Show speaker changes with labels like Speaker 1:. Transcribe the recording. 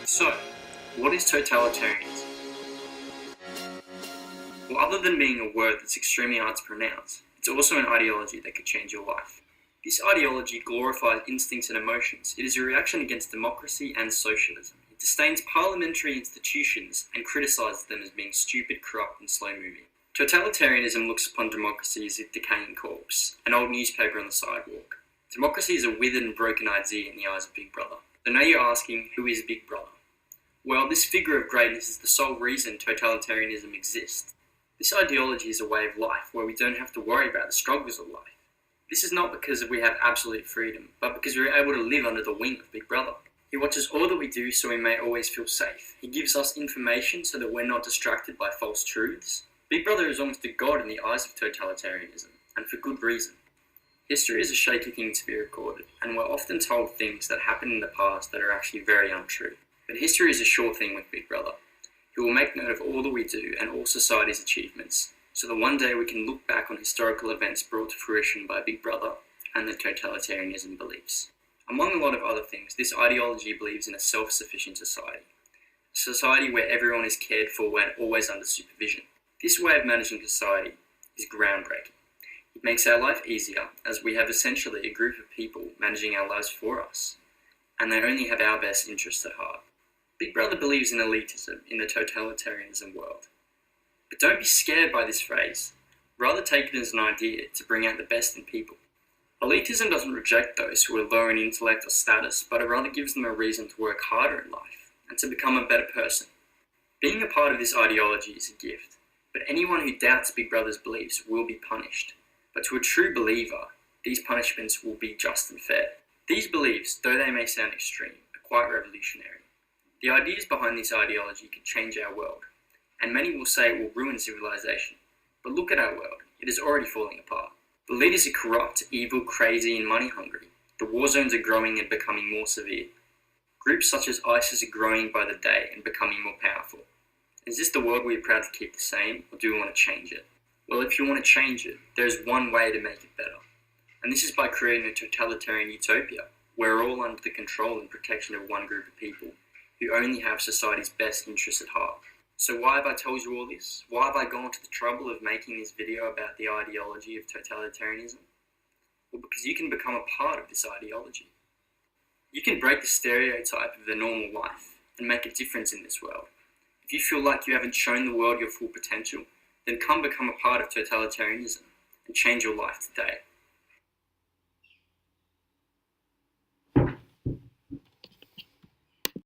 Speaker 1: So, what is totalitarianism? Well, other than being a word that's extremely hard to pronounce, it's also an ideology that could change your life. This ideology glorifies instincts and emotions. It is a reaction against democracy and socialism. It disdains parliamentary institutions and criticizes them as being stupid, corrupt, and slow-moving. Totalitarianism looks upon democracy as a decaying corpse, an old newspaper on the sidewalk. Democracy is a withered and broken idea in the eyes of Big Brother. So now you're asking, who is Big Brother? Well, this figure of greatness is the sole reason totalitarianism exists. This ideology is a way of life where we don't have to worry about the struggles of life. This is not because we have absolute freedom, but because we're able to live under the wing of Big Brother. He watches all that we do so we may always feel safe. He gives us information so that we're not distracted by false truths. Big Brother is almost a god in the eyes of totalitarianism, and for good reason. History is a shaky thing to be recorded, and we're often told things that happened in the past that are actually very untrue. But history is a sure thing with Big Brother. He will make note of all that we do and all society's achievements, so that one day we can look back on historical events brought to fruition by Big Brother and the totalitarianism beliefs. Among a lot of other things, this ideology believes in a self-sufficient society. A society where everyone is cared for and always under supervision. This way of managing society is groundbreaking. It makes our life easier, as we have essentially a group of people managing our lives for us, and they only have our best interests at heart. Big Brother believes in elitism in the totalitarianism world. But don't be scared by this phrase. Rather take it as an idea to bring out the best in people. Elitism doesn't reject those who are low in intellect or status, but it rather gives them a reason to work harder in life and to become a better person. Being a part of this ideology is a gift, but anyone who doubts Big Brother's beliefs will be punished. But to a true believer, these punishments will be just and fair. These beliefs, though they may sound extreme, are quite revolutionary. The ideas behind this ideology could change our world, and many will say it will ruin civilization. But look at our world, it is already falling apart. The leaders are corrupt, evil, crazy, and money-hungry. The war zones are growing and becoming more severe. Groups such as ISIS are growing by the day and becoming more powerful. Is this the world we are proud to keep the same, or do we want to change it? Well, if you want to change it, there is one way to make it better. And this is by creating a totalitarian utopia, where we're all under the control and protection of one group of people, who only have society's best interests at heart. So why have I told you all this? Why have I gone to the trouble of making this video about the ideology of totalitarianism? Well, because you can become a part of this ideology. You can break the stereotype of the normal life and make a difference in this world. If you feel like you haven't shown the world your full potential, then come become a part of totalitarianism and change your life today.